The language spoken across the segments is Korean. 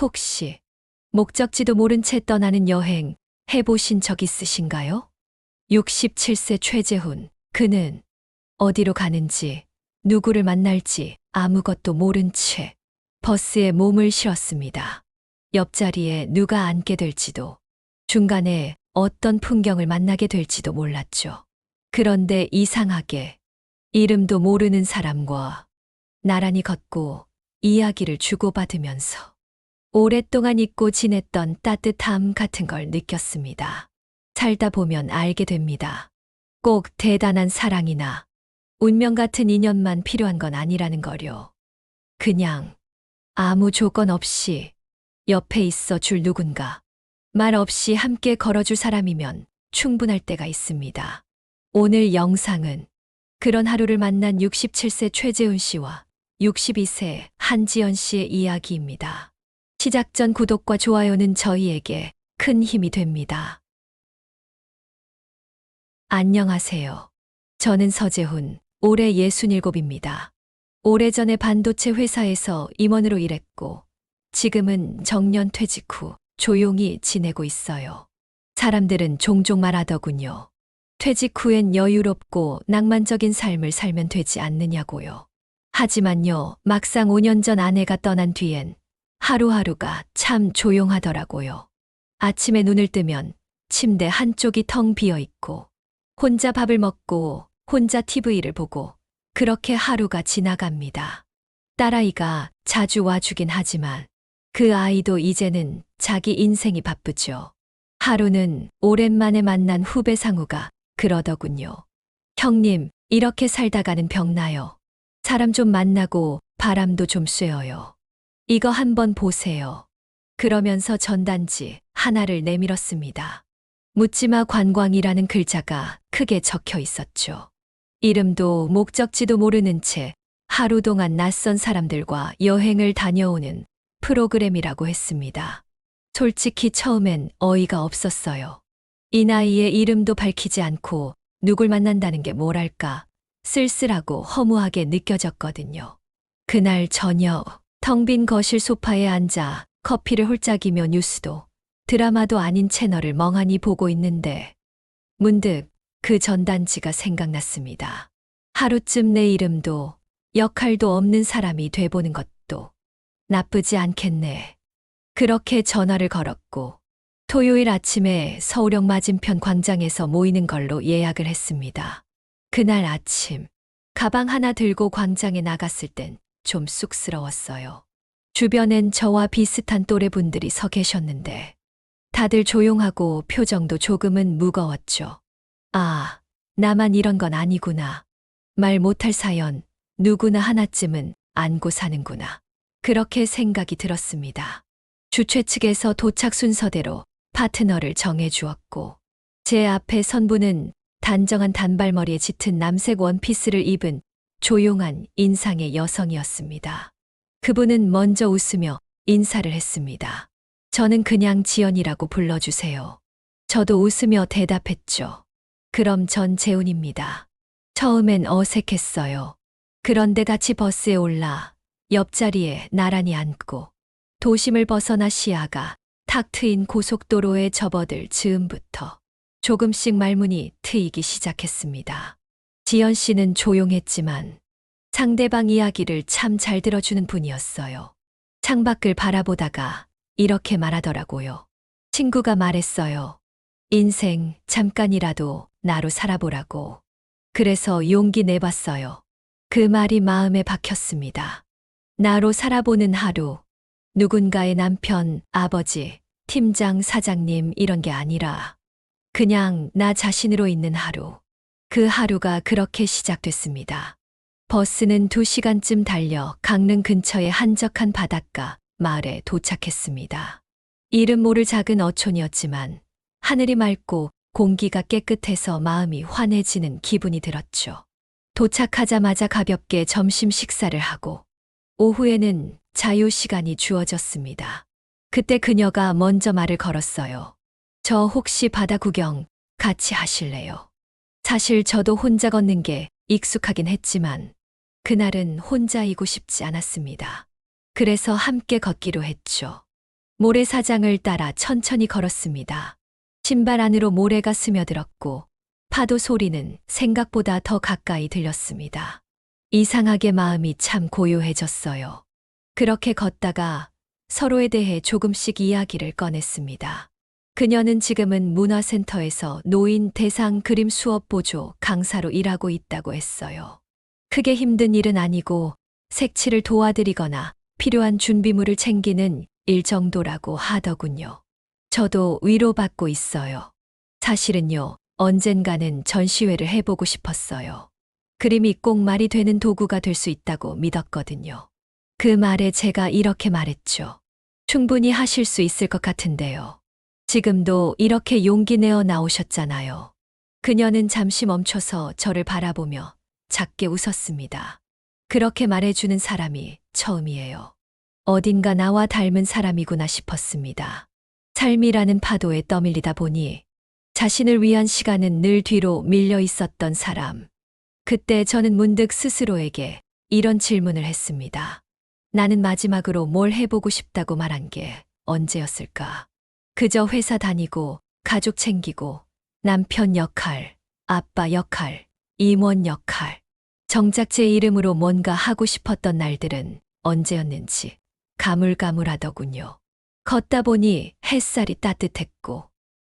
혹시 목적지도 모른 채 떠나는 여행 해보신 적 있으신가요? 67세 최재훈. 그는 어디로 가는지, 누구를 만날지 아무것도 모른 채 버스에 몸을 실었습니다. 옆자리에 누가 앉게 될지도, 중간에 어떤 풍경을 만나게 될지도 몰랐죠. 그런데 이상하게 이름도 모르는 사람과 나란히 걷고 이야기를 주고받으면서 오랫동안 잊고 지냈던 따뜻함 같은 걸 느꼈습니다. 살다 보면 알게 됩니다. 꼭 대단한 사랑이나 운명 같은 인연만 필요한 건 아니라는 거요. 그냥 아무 조건 없이 옆에 있어 줄 누군가, 말 없이 함께 걸어줄 사람이면 충분할 때가 있습니다. 오늘 영상은 그런 하루를 만난 67세 최재훈 씨와 62세 한지연 씨의 이야기입니다. 시작 전 구독과 좋아요는 저희에게 큰 힘이 됩니다. 안녕하세요. 저는 서재훈, 올해 67입니다. 오래전에 반도체 회사에서 임원으로 일했고, 지금은 정년 퇴직 후 조용히 지내고 있어요. 사람들은 종종 말하더군요. 퇴직 후엔 여유롭고 낭만적인 삶을 살면 되지 않느냐고요. 하지만요, 막상 5년 전 아내가 떠난 뒤엔 하루하루가 참 조용하더라고요. 아침에 눈을 뜨면 침대 한쪽이 텅 비어 있고, 혼자 밥을 먹고 혼자 TV를 보고 그렇게 하루가 지나갑니다. 딸아이가 자주 와주긴 하지만 그 아이도 이제는 자기 인생이 바쁘죠. 하루는 오랜만에 만난 후배 상우가 그러더군요. 형님, 이렇게 살다가는 병나요. 사람 좀 만나고 바람도 좀 쐬어요. 이거 한번 보세요. 그러면서 전단지 하나를 내밀었습니다. 묻지마 관광이라는 글자가 크게 적혀 있었죠. 이름도 목적지도 모르는 채 하루 동안 낯선 사람들과 여행을 다녀오는 프로그램이라고 했습니다. 솔직히 처음엔 어이가 없었어요. 이 나이에 이름도 밝히지 않고 누굴 만난다는 게 뭐랄까 쓸쓸하고 허무하게 느껴졌거든요. 그날 저녁 텅 빈 거실 소파에 앉아 커피를 홀짝이며 뉴스도 드라마도 아닌 채널을 멍하니 보고 있는데 문득 그 전단지가 생각났습니다. 하루쯤 내 이름도 역할도 없는 사람이 돼보는 것도 나쁘지 않겠네. 그렇게 전화를 걸었고 토요일 아침에 서울역 맞은편 광장에서 모이는 걸로 예약을 했습니다. 그날 아침 가방 하나 들고 광장에 나갔을 땐 좀 쑥스러웠어요. 주변엔 저와 비슷한 또래분들이 서 계셨는데 다들 조용하고 표정도 조금은 무거웠죠. 아, 나만 이런 건 아니구나. 말 못할 사연 누구나 하나쯤은 안고 사는구나. 그렇게 생각이 들었습니다. 주최 측에서 도착 순서대로 파트너를 정해 주었고 제 앞에 선 분은 단정한 단발머리에 짙은 남색 원피스를 입은 조용한 인상의 여성이었습니다. 그분은 먼저 웃으며 인사를 했습니다. 저는 그냥 지연이라고 불러주세요. 저도 웃으며 대답했죠. 그럼 전 재훈입니다. 처음엔 어색했어요. 그런데 같이 버스에 올라 옆자리에 나란히 앉고 도심을 벗어나 시야가 탁 트인 고속도로에 접어들 즈음부터 조금씩 말문이 트이기 시작했습니다. 지연 씨는 조용했지만 상대방 이야기를 참 잘 들어주는 분이었어요. 창밖을 바라보다가 이렇게 말하더라고요. 친구가 말했어요. 인생 잠깐이라도 나로 살아보라고. 그래서 용기 내봤어요. 그 말이 마음에 박혔습니다. 나로 살아보는 하루. 누군가의 남편, 아버지, 팀장, 사장님 이런 게 아니라 그냥 나 자신으로 있는 하루. 그 하루가 그렇게 시작됐습니다. 버스는 2시간쯤 달려 강릉 근처의 한적한 바닷가 마을에 도착했습니다. 이름 모를 작은 어촌이었지만 하늘이 맑고 공기가 깨끗해서 마음이 환해지는 기분이 들었죠. 도착하자마자 가볍게 점심 식사를 하고 오후에는 자유 시간이 주어졌습니다. 그때 그녀가 먼저 말을 걸었어요. 저 혹시 바다 구경 같이 하실래요? 사실 저도 혼자 걷는 게 익숙하긴 했지만 그날은 혼자이고 싶지 않았습니다. 그래서 함께 걷기로 했죠. 모래사장을 따라 천천히 걸었습니다. 신발 안으로 모래가 스며들었고 파도 소리는 생각보다 더 가까이 들렸습니다. 이상하게 마음이 참 고요해졌어요. 그렇게 걷다가 서로에 대해 조금씩 이야기를 꺼냈습니다. 그녀는 지금은 문화센터에서 노인 대상 그림 수업 보조 강사로 일하고 있다고 했어요. 크게 힘든 일은 아니고 색칠을 도와드리거나 필요한 준비물을 챙기는 일 정도라고 하더군요. 저도 위로받고 있어요. 사실은요, 언젠가는 전시회를 해보고 싶었어요. 그림이 꼭 말이 되는 도구가 될 수 있다고 믿었거든요. 그 말에 제가 이렇게 말했죠. 충분히 하실 수 있을 것 같은데요. 지금도 이렇게 용기 내어 나오셨잖아요. 그녀는 잠시 멈춰서 저를 바라보며 작게 웃었습니다. 그렇게 말해주는 사람이 처음이에요. 어딘가 나와 닮은 사람이구나 싶었습니다. 삶이라는 파도에 떠밀리다 보니 자신을 위한 시간은 늘 뒤로 밀려 있었던 사람. 그때 저는 문득 스스로에게 이런 질문을 했습니다. 나는 마지막으로 뭘 해보고 싶다고 말한 게 언제였을까? 그저 회사 다니고 가족 챙기고 남편 역할, 아빠 역할, 임원 역할. 정작 제 이름으로 뭔가 하고 싶었던 날들은 언제였는지 가물가물하더군요. 걷다 보니 햇살이 따뜻했고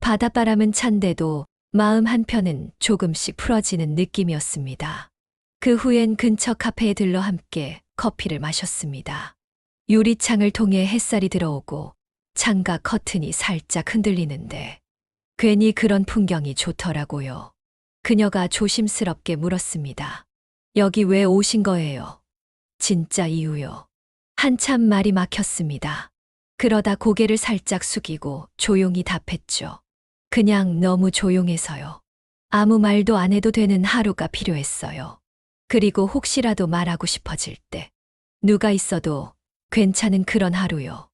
바닷바람은 찬데도 마음 한편은 조금씩 풀어지는 느낌이었습니다. 그 후엔 근처 카페에 들러 함께 커피를 마셨습니다. 유리창을 통해 햇살이 들어오고 창가 커튼이 살짝 흔들리는데 괜히 그런 풍경이 좋더라고요. 그녀가 조심스럽게 물었습니다. 여기 왜 오신 거예요? 진짜 이유요. 한참 말이 막혔습니다. 그러다 고개를 살짝 숙이고 조용히 답했죠. 그냥 너무 조용해서요. 아무 말도 안 해도 되는 하루가 필요했어요. 그리고 혹시라도 말하고 싶어질 때 누가 있어도 괜찮은 그런 하루요.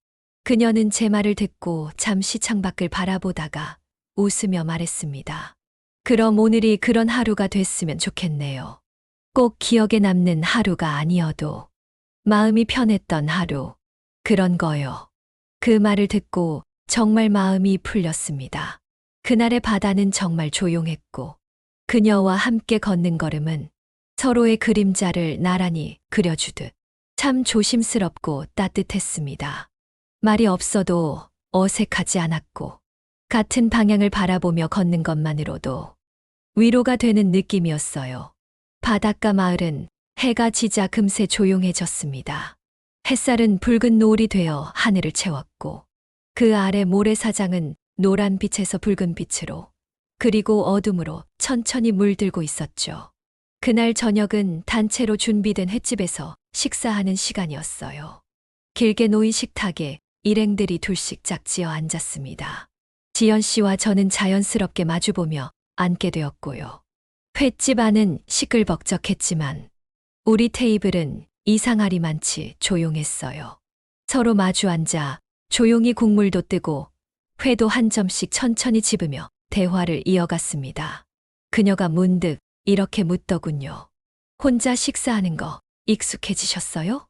그녀는 제 말을 듣고 잠시 창밖을 바라보다가 웃으며 말했습니다. 그럼 오늘이 그런 하루가 됐으면 좋겠네요. 꼭 기억에 남는 하루가 아니어도 마음이 편했던 하루, 그런 거요. 그 말을 듣고 정말 마음이 풀렸습니다. 그날의 바다는 정말 조용했고 그녀와 함께 걷는 걸음은 서로의 그림자를 나란히 그려주듯 참 조심스럽고 따뜻했습니다. 말이 없어도 어색하지 않았고 같은 방향을 바라보며 걷는 것만으로도 위로가 되는 느낌이었어요. 바닷가 마을은 해가 지자 금세 조용해졌습니다. 햇살은 붉은 노을이 되어 하늘을 채웠고 그 아래 모래사장은 노란 빛에서 붉은 빛으로 그리고 어둠으로 천천히 물들고 있었죠. 그날 저녁은 단체로 준비된 횟집에서 식사하는 시간이었어요. 길게 놓인 식탁에 일행들이 둘씩 짝지어 앉았습니다. 지연 씨와 저는 자연스럽게 마주보며 앉게 되었고요. 횟집 안은 시끌벅적했지만 우리 테이블은 이상하리만치 조용했어요. 서로 마주 앉아 조용히 국물도 뜨고 회도 한 점씩 천천히 집으며 대화를 이어갔습니다. 그녀가 문득 이렇게 묻더군요. 혼자 식사하는 거 익숙해지셨어요?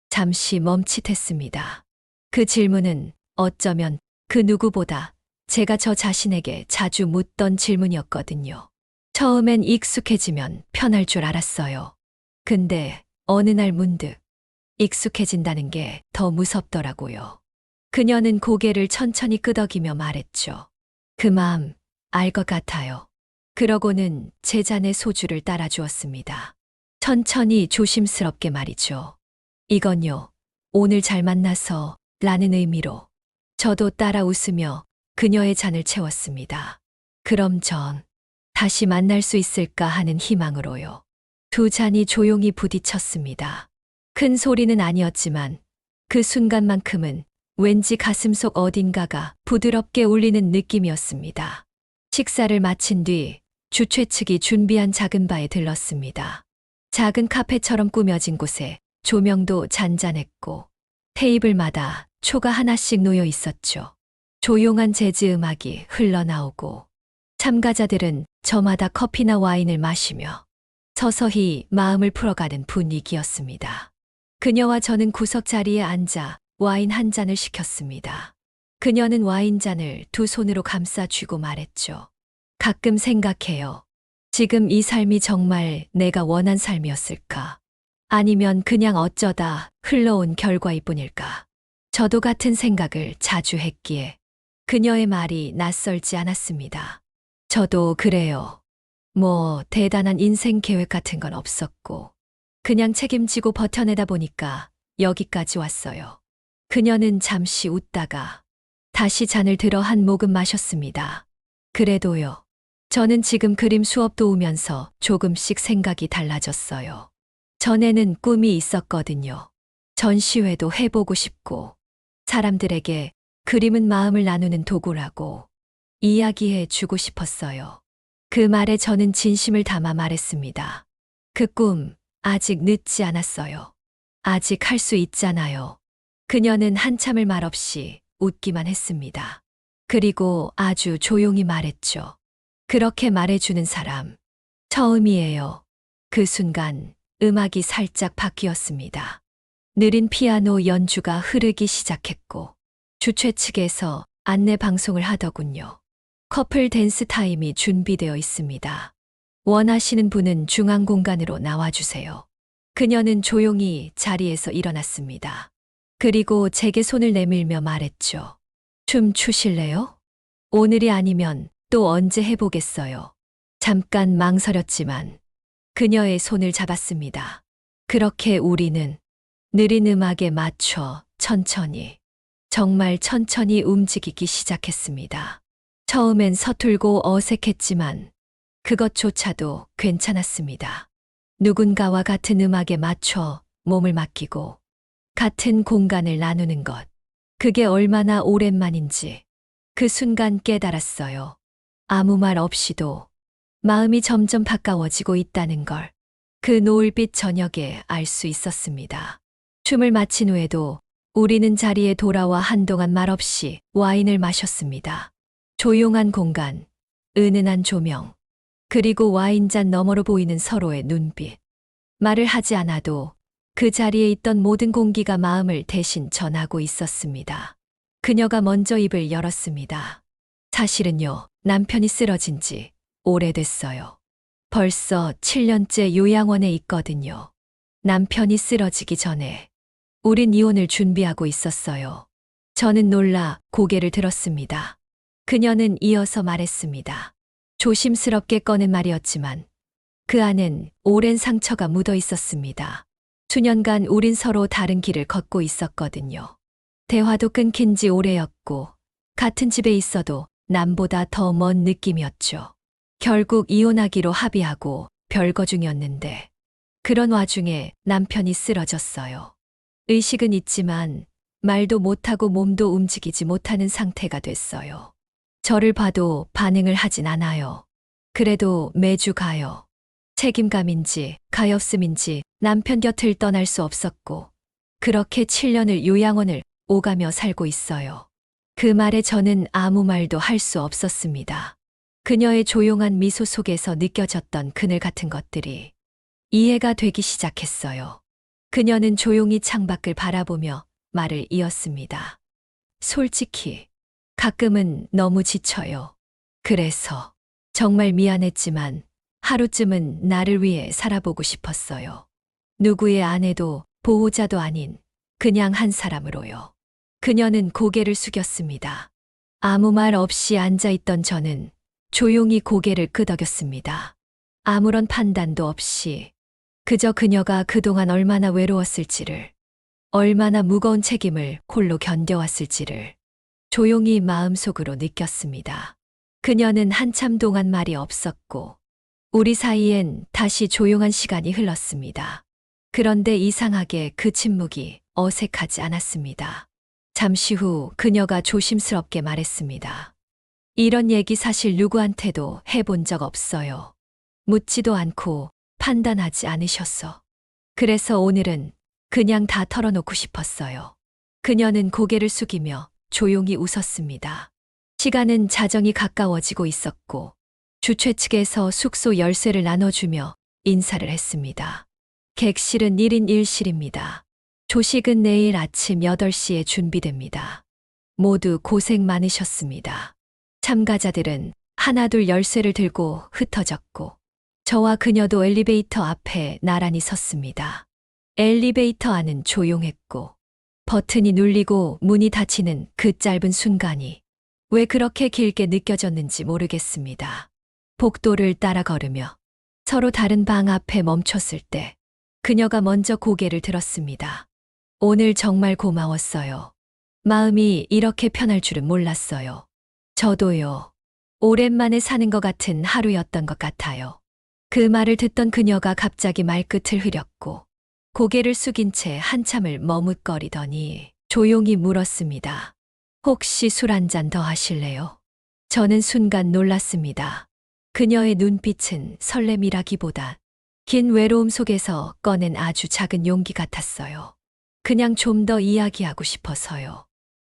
잠시 멈칫했습니다. 그 질문은 어쩌면 그 누구보다 제가 저 자신에게 자주 묻던 질문이었거든요. 처음엔 익숙해지면 편할 줄 알았어요. 근데 어느 날 문득 익숙해진다는 게 더 무섭더라고요. 그녀는 고개를 천천히 끄덕이며 말했죠. 그 마음 알 것 같아요. 그러고는 제 잔에 소주를 따라주었습니다. 천천히 조심스럽게 말이죠. 이건요, 오늘 잘 만나서 라는 의미로. 저도 따라 웃으며 그녀의 잔을 채웠습니다. 그럼 전 다시 만날 수 있을까 하는 희망으로요. 두 잔이 조용히 부딪혔습니다. 큰 소리는 아니었지만 그 순간만큼은 왠지 가슴속 어딘가가 부드럽게 울리는 느낌이었습니다. 식사를 마친 뒤 주최 측이 준비한 작은 바에 들렀습니다. 작은 카페처럼 꾸며진 곳에 조명도 잔잔했고 테이블마다 초가 하나씩 놓여 있었죠. 조용한 재즈 음악이 흘러나오고 참가자들은 저마다 커피나 와인을 마시며 서서히 마음을 풀어가는 분위기였습니다. 그녀와 저는 구석 자리에 앉아 와인 한 잔을 시켰습니다. 그녀는 와인잔을 두 손으로 감싸 쥐고 말했죠. 가끔 생각해요. 지금 이 삶이 정말 내가 원한 삶이었을까? 아니면 그냥 어쩌다 흘러온 결과일 뿐일까? 저도 같은 생각을 자주 했기에 그녀의 말이 낯설지 않았습니다. 저도 그래요. 뭐 대단한 인생 계획 같은 건 없었고 그냥 책임지고 버텨내다 보니까 여기까지 왔어요. 그녀는 잠시 웃다가 다시 잔을 들어 한 모금 마셨습니다. 그래도요. 저는 지금 그림 수업 도우면서 조금씩 생각이 달라졌어요. 전에는 꿈이 있었거든요. 전시회도 해보고 싶고 사람들에게 그림은 마음을 나누는 도구라고 이야기해 주고 싶었어요. 그 말에 저는 진심을 담아 말했습니다. 그 꿈 아직 늦지 않았어요. 아직 할 수 있잖아요. 그녀는 한참을 말없이 웃기만 했습니다. 그리고 아주 조용히 말했죠. 그렇게 말해주는 사람 처음이에요. 그 순간 음악이 살짝 바뀌었습니다. 느린 피아노 연주가 흐르기 시작했고 주최 측에서 안내 방송을 하더군요. 커플 댄스 타임이 준비되어 있습니다. 원하시는 분은 중앙 공간으로 나와주세요. 그녀는 조용히 자리에서 일어났습니다. 그리고 제게 손을 내밀며 말했죠. 춤 추실래요? 오늘이 아니면 또 언제 해보겠어요. 잠깐 망설였지만 그녀의 손을 잡았습니다. 그렇게 우리는 느린 음악에 맞춰 천천히, 정말 천천히 움직이기 시작했습니다. 처음엔 서툴고 어색했지만 그것조차도 괜찮았습니다. 누군가와 같은 음악에 맞춰 몸을 맡기고 같은 공간을 나누는 것. 그게 얼마나 오랜만인지 그 순간 깨달았어요. 아무 말 없이도 마음이 점점 가까워지고 있다는 걸 그 노을빛 저녁에 알 수 있었습니다. 춤을 마친 후에도 우리는 자리에 돌아와 한동안 말없이 와인을 마셨습니다. 조용한 공간, 은은한 조명, 그리고 와인잔 너머로 보이는 서로의 눈빛. 말을 하지 않아도 그 자리에 있던 모든 공기가 마음을 대신 전하고 있었습니다. 그녀가 먼저 입을 열었습니다. 사실은요, 남편이 쓰러진 지 오래됐어요. 벌써 7년째 요양원에 있거든요. 남편이 쓰러지기 전에 우린 이혼을 준비하고 있었어요. 저는 놀라 고개를 들었습니다. 그녀는 이어서 말했습니다. 조심스럽게 꺼낸 말이었지만 그 안엔 오랜 상처가 묻어 있었습니다. 수년간 우린 서로 다른 길을 걷고 있었거든요. 대화도 끊긴 지 오래였고 같은 집에 있어도 남보다 더 먼 느낌이었죠. 결국 이혼하기로 합의하고 별거 중이었는데 그런 와중에 남편이 쓰러졌어요. 의식은 있지만 말도 못하고 몸도 움직이지 못하는 상태가 됐어요. 저를 봐도 반응을 하진 않아요. 그래도 매주 가요. 책임감인지 가엾음인지 남편 곁을 떠날 수 없었고 그렇게 7년을 요양원을 오가며 살고 있어요. 그 말에 저는 아무 말도 할 수 없었습니다. 그녀의 조용한 미소 속에서 느껴졌던 그늘 같은 것들이 이해가 되기 시작했어요. 그녀는 조용히 창밖을 바라보며 말을 이었습니다. 솔직히 가끔은 너무 지쳐요. 그래서 정말 미안했지만 하루쯤은 나를 위해 살아보고 싶었어요. 누구의 아내도 보호자도 아닌 그냥 한 사람으로요. 그녀는 고개를 숙였습니다. 아무 말 없이 앉아있던 저는 조용히 고개를 끄덕였습니다. 아무런 판단도 없이 그저 그녀가 그동안 얼마나 외로웠을지를, 얼마나 무거운 책임을 홀로 견뎌왔을지를 조용히 마음속으로 느꼈습니다. 그녀는 한참 동안 말이 없었고 우리 사이엔 다시 조용한 시간이 흘렀습니다. 그런데 이상하게 그 침묵이 어색하지 않았습니다. 잠시 후 그녀가 조심스럽게 말했습니다. 이런 얘기 사실 누구한테도 해본 적 없어요. 묻지도 않고 판단하지 않으셨어. 그래서 오늘은 그냥 다 털어놓고 싶었어요. 그녀는 고개를 숙이며 조용히 웃었습니다. 시간은 자정이 가까워지고 있었고 주최 측에서 숙소 열쇠를 나눠주며 인사를 했습니다. 객실은 1인 1실입니다. 조식은 내일 아침 8시에 준비됩니다. 모두 고생 많으셨습니다. 참가자들은 하나둘 열쇠를 들고 흩어졌고, 저와 그녀도 엘리베이터 앞에 나란히 섰습니다. 엘리베이터 안은 조용했고, 버튼이 눌리고 문이 닫히는 그 짧은 순간이 왜 그렇게 길게 느껴졌는지 모르겠습니다. 복도를 따라 걸으며 서로 다른 방 앞에 멈췄을 때 그녀가 먼저 고개를 들었습니다. 오늘 정말 고마웠어요. 마음이 이렇게 편할 줄은 몰랐어요. 저도요. 오랜만에 사는 것 같은 하루였던 것 같아요. 그 말을 듣던 그녀가 갑자기 말끝을 흐렸고 고개를 숙인 채 한참을 머뭇거리더니 조용히 물었습니다. 혹시 술 한 잔 더 하실래요? 저는 순간 놀랐습니다. 그녀의 눈빛은 설렘이라기보다 긴 외로움 속에서 꺼낸 아주 작은 용기 같았어요. 그냥 좀 더 이야기하고 싶어서요.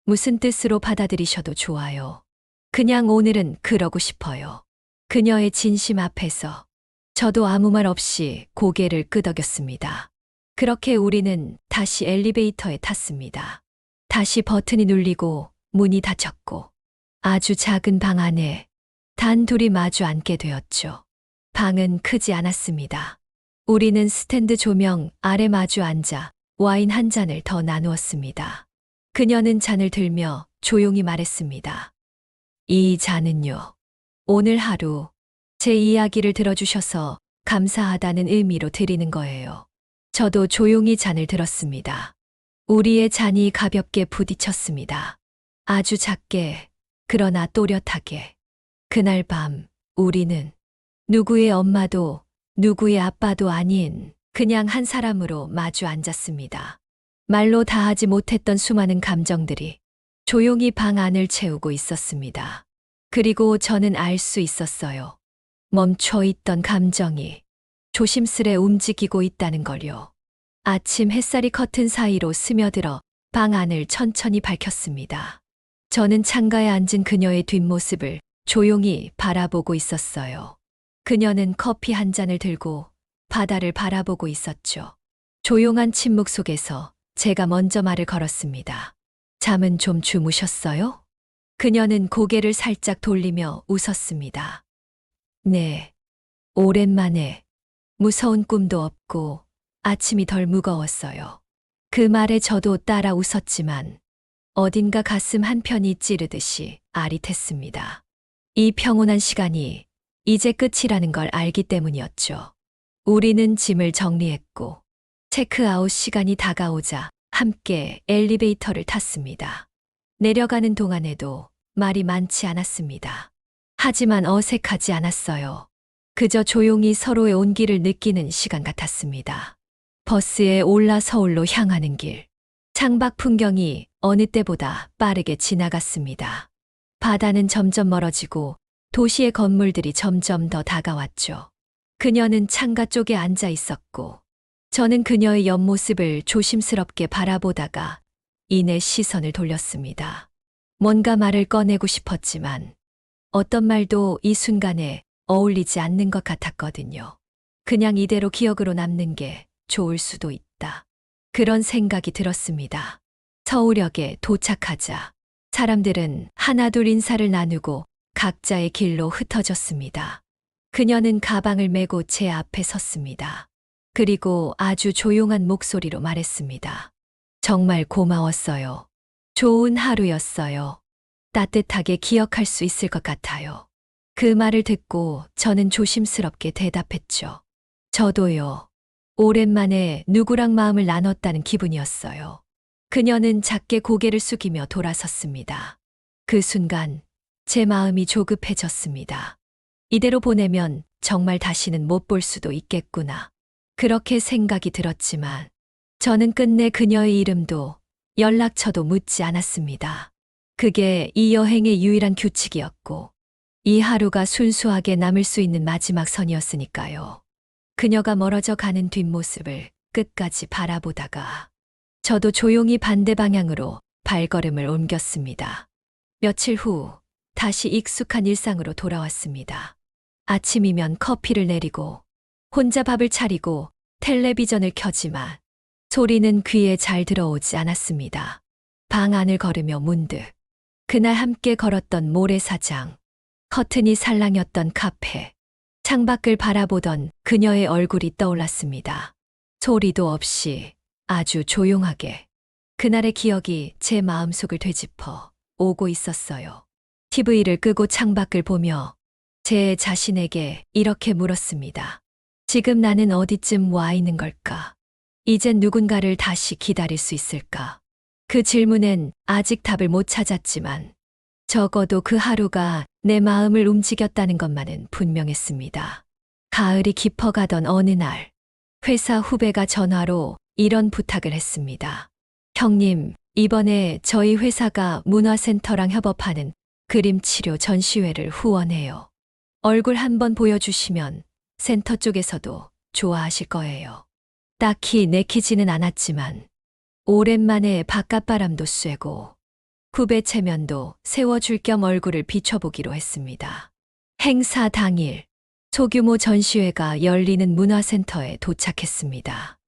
무슨 뜻으로 받아들이셔도 좋아요. 그냥 오늘은 그러고 싶어요. 그녀의 진심 앞에서 저도 아무 말 없이 고개를 끄덕였습니다. 그렇게 우리는 다시 엘리베이터에 탔습니다. 다시 버튼이 눌리고 문이 닫혔고 아주 작은 방 안에 단 둘이 마주 앉게 되었죠. 방은 크지 않았습니다. 우리는 스탠드 조명 아래 마주 앉아 와인 한 잔을 더 나누었습니다. 그녀는 잔을 들며 조용히 말했습니다. 이 잔은요. 오늘 하루 제 이야기를 들어주셔서 감사하다는 의미로 드리는 거예요. 저도 조용히 잔을 들었습니다. 우리의 잔이 가볍게 부딪혔습니다. 아주 작게, 그러나 또렷하게. 그날 밤 우리는 누구의 엄마도 누구의 아빠도 아닌 그냥 한 사람으로 마주 앉았습니다. 말로 다하지 못했던 수많은 감정들이 조용히 방 안을 채우고 있었습니다. 그리고 저는 알 수 있었어요. 멈춰 있던 감정이 조심스레 움직이고 있다는 걸요. 아침 햇살이 커튼 사이로 스며들어 방 안을 천천히 밝혔습니다. 저는 창가에 앉은 그녀의 뒷모습을 조용히 바라보고 있었어요. 그녀는 커피 한 잔을 들고 바다를 바라보고 있었죠. 조용한 침묵 속에서 제가 먼저 말을 걸었습니다. 잠은 좀 주무셨어요? 그녀는 고개를 살짝 돌리며 웃었습니다. 네. 오랜만에 무서운 꿈도 없고 아침이 덜 무거웠어요. 그 말에 저도 따라 웃었지만 어딘가 가슴 한편이 찌르듯이 아릿했습니다. 이 평온한 시간이 이제 끝이라는 걸 알기 때문이었죠. 우리는 짐을 정리했고 체크아웃 시간이 다가오자 함께 엘리베이터를 탔습니다. 내려가는 동안에도 말이 많지 않았습니다. 하지만 어색하지 않았어요. 그저 조용히 서로의 온기를 느끼는 시간 같았습니다. 버스에 올라 서울로 향하는 길. 창밖 풍경이 어느 때보다 빠르게 지나갔습니다. 바다는 점점 멀어지고 도시의 건물들이 점점 더 다가왔죠. 그녀는 창가 쪽에 앉아 있었고 저는 그녀의 옆모습을 조심스럽게 바라보다가 이내 시선을 돌렸습니다. 뭔가 말을 꺼내고 싶었지만 어떤 말도 이 순간에 어울리지 않는 것 같았거든요. 그냥 이대로 기억으로 남는 게 좋을 수도 있다. 그런 생각이 들었습니다. 서울역에 도착하자 사람들은 하나둘 인사를 나누고 각자의 길로 흩어졌습니다. 그녀는 가방을 메고 제 앞에 섰습니다. 그리고 아주 조용한 목소리로 말했습니다. 정말 고마웠어요. 좋은 하루였어요. 따뜻하게 기억할 수 있을 것 같아요. 그 말을 듣고 저는 조심스럽게 대답했죠. 저도요. 오랜만에 누구랑 마음을 나눴다는 기분이었어요. 그녀는 작게 고개를 숙이며 돌아섰습니다. 그 순간 제 마음이 조급해졌습니다. 이대로 보내면 정말 다시는 못 볼 수도 있겠구나. 그렇게 생각이 들었지만 저는 끝내 그녀의 이름도 연락처도 묻지 않았습니다. 그게 이 여행의 유일한 규칙이었고 이 하루가 순수하게 남을 수 있는 마지막 선이었으니까요. 그녀가 멀어져 가는 뒷모습을 끝까지 바라보다가 저도 조용히 반대 방향으로 발걸음을 옮겼습니다. 며칠 후 다시 익숙한 일상으로 돌아왔습니다. 아침이면 커피를 내리고 혼자 밥을 차리고 텔레비전을 켜지만 소리는 귀에 잘 들어오지 않았습니다. 방 안을 걸으며 문득 그날 함께 걸었던 모래사장, 커튼이 살랑였던 카페, 창밖을 바라보던 그녀의 얼굴이 떠올랐습니다. 소리도 없이 아주 조용하게 그날의 기억이 제 마음속을 되짚어 오고 있었어요. TV를 끄고 창밖을 보며 제 자신에게 이렇게 물었습니다. 지금 나는 어디쯤 와 있는 걸까? 이젠 누군가를 다시 기다릴 수 있을까? 그 질문엔 아직 답을 못 찾았지만 적어도 그 하루가 내 마음을 움직였다는 것만은 분명했습니다. 가을이 깊어가던 어느 날, 회사 후배가 전화로 이런 부탁을 했습니다. 형님, 이번에 저희 회사가 문화센터랑 협업하는 그림치료 전시회를 후원해요. 얼굴 한번 보여주시면 센터 쪽에서도 좋아하실 거예요. 딱히 내키지는 않았지만 오랜만에 바깥바람도 쐬고 후배 체면도 세워줄 겸 얼굴을 비춰보기로 했습니다. 행사 당일 소규모 전시회가 열리는 문화센터에 도착했습니다.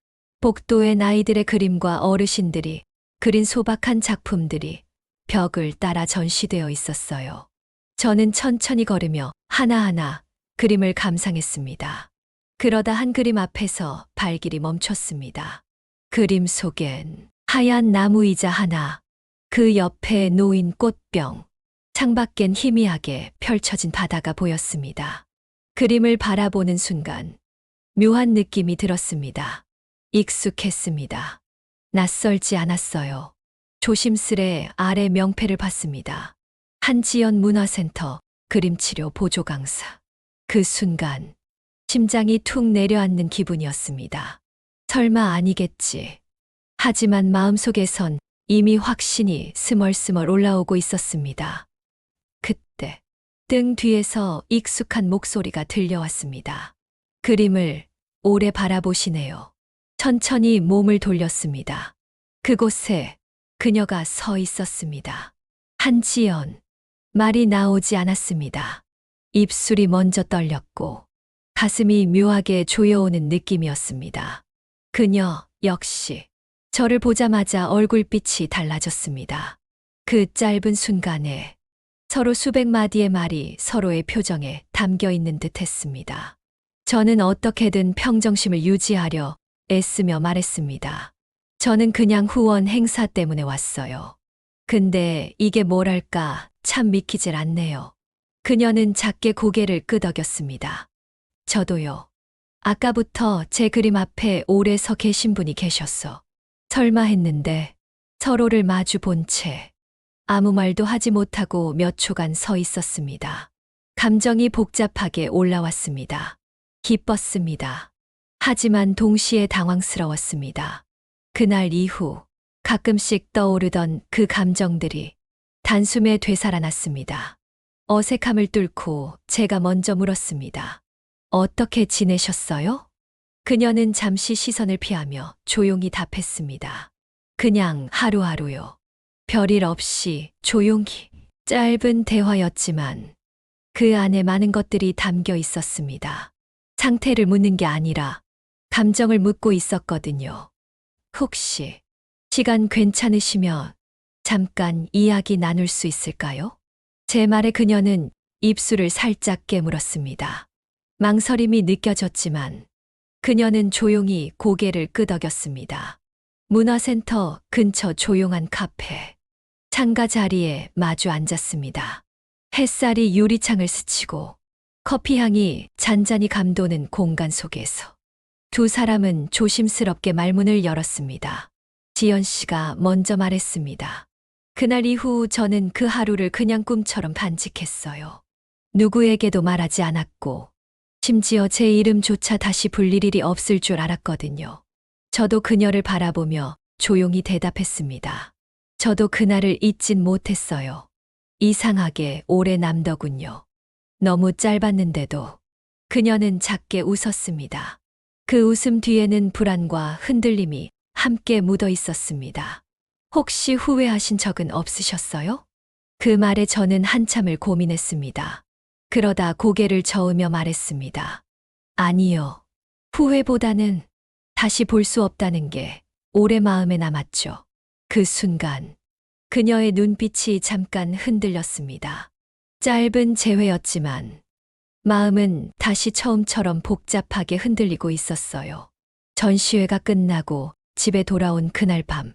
복도엔 아이들의 그림과 어르신들이 그린 소박한 작품들이 벽을 따라 전시되어 있었어요. 저는 천천히 걸으며 하나하나 그림을 감상했습니다. 그러다 한 그림 앞에서 발길이 멈췄습니다. 그림 속엔 하얀 나무의자 하나, 그 옆에 놓인 꽃병, 창밖엔 희미하게 펼쳐진 바다가 보였습니다. 그림을 바라보는 순간 묘한 느낌이 들었습니다. 익숙했습니다. 낯설지 않았어요. 조심스레 아래 명패를 봤습니다. 한지연 문화센터 그림치료 보조 강사. 그 순간 심장이 툭 내려앉는 기분이었습니다. 설마 아니겠지. 하지만 마음속에선 이미 확신이 스멀스멀 올라오고 있었습니다. 그때 등 뒤에서 익숙한 목소리가 들려왔습니다. 그림을 오래 바라보시네요. 천천히 몸을 돌렸습니다. 그곳에 그녀가 서 있었습니다. 한지연. 말이 나오지 않았습니다. 입술이 먼저 떨렸고 가슴이 묘하게 조여오는 느낌이었습니다. 그녀 역시 저를 보자마자 얼굴빛이 달라졌습니다. 그 짧은 순간에 서로 수백 마디의 말이 서로의 표정에 담겨 있는 듯 했습니다. 저는 어떻게든 평정심을 유지하려 애쓰며 말했습니다. 저는 그냥 후원 행사 때문에 왔어요. 근데 이게 뭐랄까 참 믿기질 않네요. 그녀는 작게 고개를 끄덕였습니다. 저도요. 아까부터 제 그림 앞에 오래 서 계신 분이 계셨어. 설마 했는데 서로를 마주 본 채 아무 말도 하지 못하고 몇 초간 서 있었습니다. 감정이 복잡하게 올라왔습니다. 기뻤습니다. 하지만 동시에 당황스러웠습니다. 그날 이후 가끔씩 떠오르던 그 감정들이 단숨에 되살아났습니다. 어색함을 뚫고 제가 먼저 물었습니다. 어떻게 지내셨어요? 그녀는 잠시 시선을 피하며 조용히 답했습니다. 그냥 하루하루요. 별일 없이 조용히. 짧은 대화였지만 그 안에 많은 것들이 담겨 있었습니다. 상태를 묻는 게 아니라 감정을 묻고 있었거든요. 혹시 시간 괜찮으시면 잠깐 이야기 나눌 수 있을까요? 제 말에 그녀는 입술을 살짝 깨물었습니다. 망설임이 느껴졌지만 그녀는 조용히 고개를 끄덕였습니다. 문화센터 근처 조용한 카페. 창가 자리에 마주 앉았습니다. 햇살이 유리창을 스치고 커피향이 잔잔히 감도는 공간 속에서 두 사람은 조심스럽게 말문을 열었습니다. 지연 씨가 먼저 말했습니다. 그날 이후 저는 그 하루를 그냥 꿈처럼 간직했어요. 누구에게도 말하지 않았고 심지어 제 이름조차 다시 불릴 일이 없을 줄 알았거든요. 저도 그녀를 바라보며 조용히 대답했습니다. 저도 그날을 잊진 못했어요. 이상하게 오래 남더군요. 너무 짧았는데도 그녀는 작게 웃었습니다. 그 웃음 뒤에는 불안과 흔들림이 함께 묻어 있었습니다. 혹시 후회하신 적은 없으셨어요? 그 말에 저는 한참을 고민했습니다. 그러다 고개를 저으며 말했습니다. 아니요. 후회보다는 다시 볼 수 없다는 게 오래 마음에 남았죠. 그 순간 그녀의 눈빛이 잠깐 흔들렸습니다. 짧은 재회였지만 마음은 다시 처음처럼 복잡하게 흔들리고 있었어요. 전시회가 끝나고 집에 돌아온 그날 밤,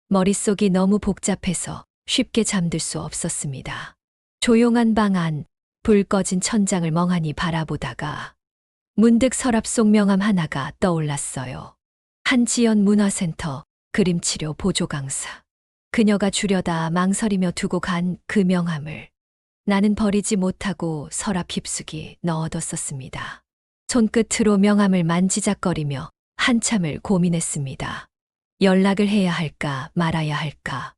머릿속이 너무 복잡해서 쉽게 잠들 수 없었습니다. 조용한 방 안, 불 꺼진 천장을 멍하니 바라보다가 문득 서랍 속 명함 하나가 떠올랐어요. 한지연 문화센터 그림치료 보조 강사. 그녀가 주려다 망설이며 두고 간 그 명함을 나는 버리지 못하고 서랍 깊숙이 넣어뒀었습니다. 손끝으로 명함을 만지작거리며 한참을 고민했습니다. 연락을 해야 할까 말아야 할까.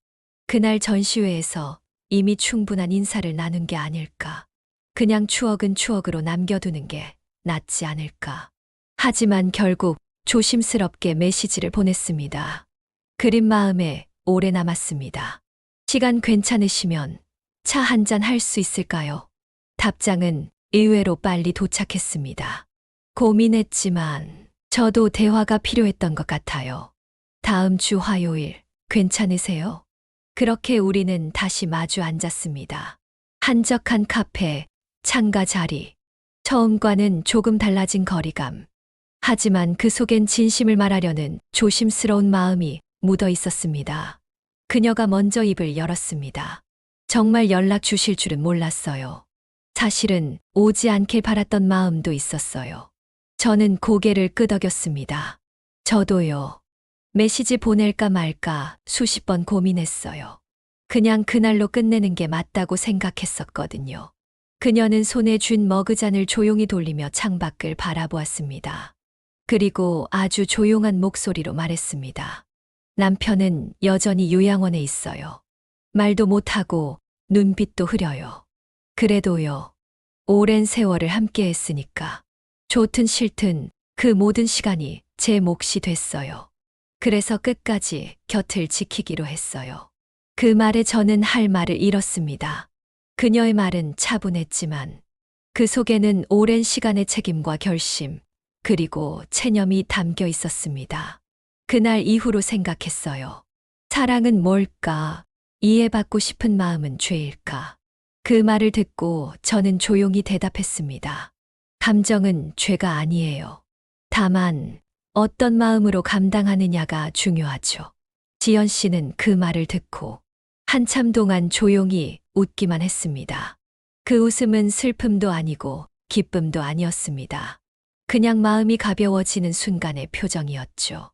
그날 전시회에서 이미 충분한 인사를 나눈 게 아닐까. 그냥 추억은 추억으로 남겨두는 게 낫지 않을까. 하지만 결국 조심스럽게 메시지를 보냈습니다. 그린 마음에 오래 남았습니다. 시간 괜찮으시면 차 한잔 할 수 있을까요? 답장은 의외로 빨리 도착했습니다. 고민했지만 저도 대화가 필요했던 것 같아요. 다음 주 화요일 괜찮으세요? 그렇게 우리는 다시 마주 앉았습니다. 한적한 카페, 창가 자리. 처음과는 조금 달라진 거리감. 하지만 그 속엔 진심을 말하려는 조심스러운 마음이 묻어 있었습니다. 그녀가 먼저 입을 열었습니다. 정말 연락 주실 줄은 몰랐어요. 사실은 오지 않길 바랐던 마음도 있었어요. 저는 고개를 끄덕였습니다. 저도요. 메시지 보낼까 말까 수십 번 고민했어요. 그냥 그날로 끝내는 게 맞다고 생각했었거든요. 그녀는 손에 쥔 머그잔을 조용히 돌리며 창밖을 바라보았습니다. 그리고 아주 조용한 목소리로 말했습니다. 남편은 여전히 요양원에 있어요. 말도 못하고 눈빛도 흐려요. 그래도요. 오랜 세월을 함께 했으니까. 좋든 싫든 그 모든 시간이 제 몫이 됐어요. 그래서 끝까지 곁을 지키기로 했어요. 그 말에 저는 할 말을 잃었습니다. 그녀의 말은 차분했지만 그 속에는 오랜 시간의 책임과 결심, 그리고 체념이 담겨 있었습니다. 그날 이후로 생각했어요. 사랑은 뭘까? 이해받고 싶은 마음은 죄일까? 그 말을 듣고 저는 조용히 대답했습니다. 감정은 죄가 아니에요. 다만 어떤 마음으로 감당하느냐가 중요하죠. 지연 씨는 그 말을 듣고 한참 동안 조용히 웃기만 했습니다. 그 웃음은 슬픔도 아니고 기쁨도 아니었습니다. 그냥 마음이 가벼워지는 순간의 표정이었죠.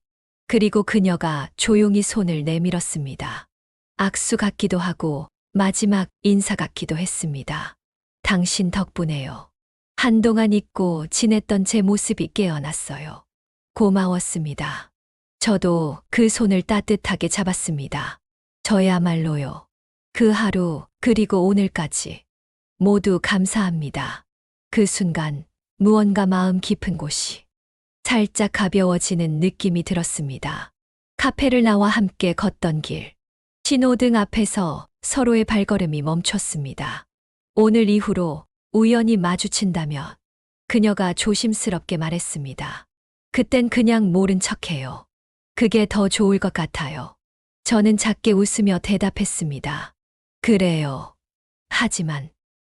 그리고 그녀가 조용히 손을 내밀었습니다. 악수 같기도 하고 마지막 인사 같기도 했습니다. 당신 덕분에요. 한동안 잊고 지냈던 제 모습이 깨어났어요. 고마웠습니다. 저도 그 손을 따뜻하게 잡았습니다. 저야말로요. 그 하루 그리고 오늘까지 모두 감사합니다. 그 순간 무언가 마음 깊은 곳이 살짝 가벼워지는 느낌이 들었습니다. 카페를 나와 함께 걷던 길. 신호등 앞에서 서로의 발걸음이 멈췄습니다. 오늘 이후로 우연히 마주친다면 그녀가 조심스럽게 말했습니다. 그땐 그냥 모른 척해요. 그게 더 좋을 것 같아요. 저는 작게 웃으며 대답했습니다. 그래요. 하지만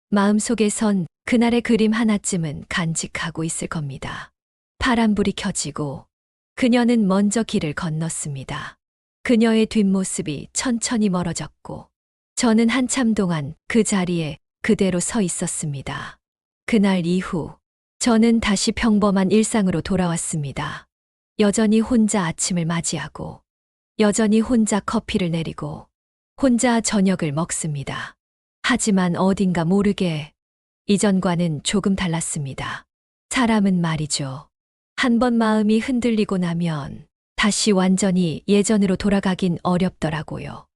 마음속에선 그날의 그림 하나쯤은 간직하고 있을 겁니다. 파란불이 켜지고 그녀는 먼저 길을 건넜습니다. 그녀의 뒷모습이 천천히 멀어졌고 저는 한참 동안 그 자리에 그대로 서 있었습니다. 그날 이후 저는 다시 평범한 일상으로 돌아왔습니다. 여전히 혼자 아침을 맞이하고 여전히 혼자 커피를 내리고 혼자 저녁을 먹습니다. 하지만 어딘가 모르게 이전과는 조금 달랐습니다. 사람은 말이죠. 한 번 마음이 흔들리고 나면 다시 완전히 예전으로 돌아가긴 어렵더라고요.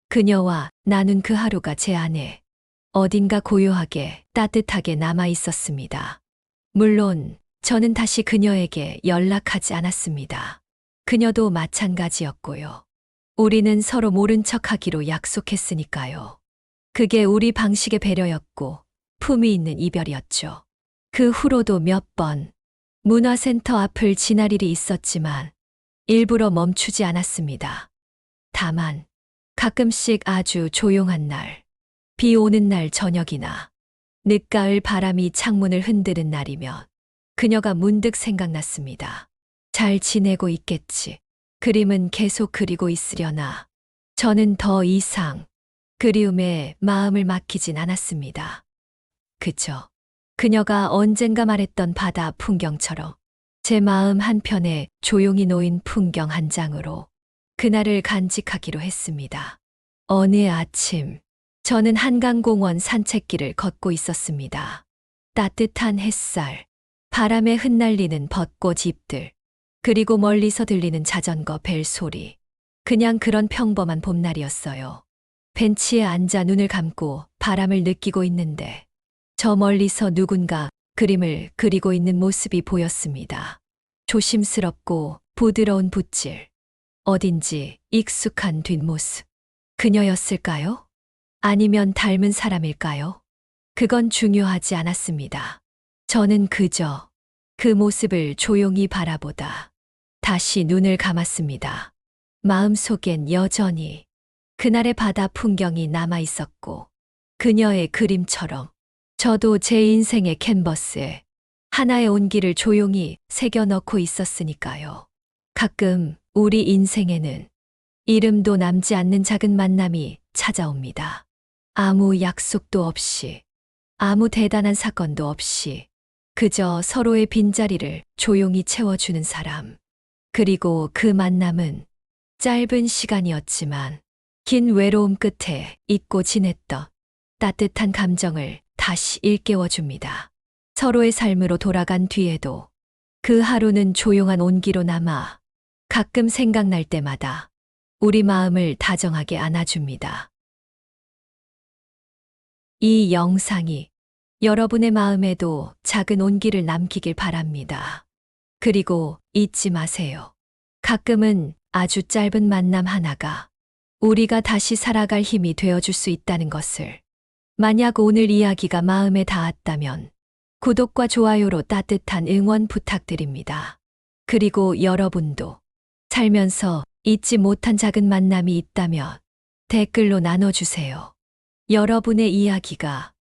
그녀와 나눈 그 하루가 제 안에 어딘가 고요하게 따뜻하게 남아 있었습니다. 물론 저는 다시 그녀에게 연락하지 않았습니다. 그녀도 마찬가지였고요. 우리는 서로 모른 척하기로 약속했으니까요. 그게 우리 방식의 배려였고 품위 있는 이별이었죠. 그 후로도 몇 번 문화센터 앞을 지날 일이 있었지만 일부러 멈추지 않았습니다. 다만 가끔씩 아주 조용한 날, 비 오는 날 저녁이나 늦가을 바람이 창문을 흔드는 날이면 그녀가 문득 생각났습니다. 잘 지내고 있겠지. 그림은 계속 그리고 있으려나. 저는 더 이상 그리움에 마음을 맡기진 않았습니다. 그저 그녀가 언젠가 말했던 바다 풍경처럼 제 마음 한편에 조용히 놓인 풍경 한 장으로 그날을 간직하기로 했습니다. 어느 아침, 저는 한강공원 산책길을 걷고 있었습니다. 따뜻한 햇살, 바람에 흩날리는 벚꽃 잎들, 그리고 멀리서 들리는 자전거 벨 소리. 그냥 그런 평범한 봄날이었어요. 벤치에 앉아 눈을 감고 바람을 느끼고 있는데 저 멀리서 누군가 그림을 그리고 있는 모습이 보였습니다. 조심스럽고 부드러운 붓질. 어딘지 익숙한 뒷모습. 그녀였을까요? 아니면 닮은 사람일까요? 그건 중요하지 않았습니다. 저는 그저 그 모습을 조용히 바라보다 다시 눈을 감았습니다. 마음속엔 여전히 그날의 바다 풍경이 남아 있었고 그녀의 그림처럼 저도 제 인생의 캔버스에 하나의 온기를 조용히 새겨 넣고 있었으니까요. 가끔 우리 인생에는 이름도 남지 않는 작은 만남이 찾아옵니다. 아무 약속도 없이, 아무 대단한 사건도 없이 그저 서로의 빈자리를 조용히 채워주는 사람. 그리고 그 만남은 짧은 시간이었지만 긴 외로움 끝에 잊고 지냈던 따뜻한 감정을 다시 일깨워줍니다. 서로의 삶으로 돌아간 뒤에도 그 하루는 조용한 온기로 남아 가끔 생각날 때마다 우리 마음을 다정하게 안아줍니다. 이 영상이 여러분의 마음에도 작은 온기를 남기길 바랍니다. 그리고 잊지 마세요. 가끔은 아주 짧은 만남 하나가 우리가 다시 살아갈 힘이 되어줄 수 있다는 것을. 만약 오늘 이야기가 마음에 닿았다면 구독과 좋아요로 따뜻한 응원 부탁드립니다. 그리고 여러분도 살면서 잊지 못한 작은 만남이 있다면 댓글로 나눠주세요. 여러분의 이야기가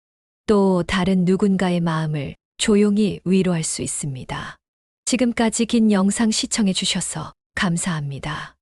또 다른 누군가의 마음을 조용히 위로할 수 있습니다. 지금까지 긴 영상 시청해 주셔서 감사합니다.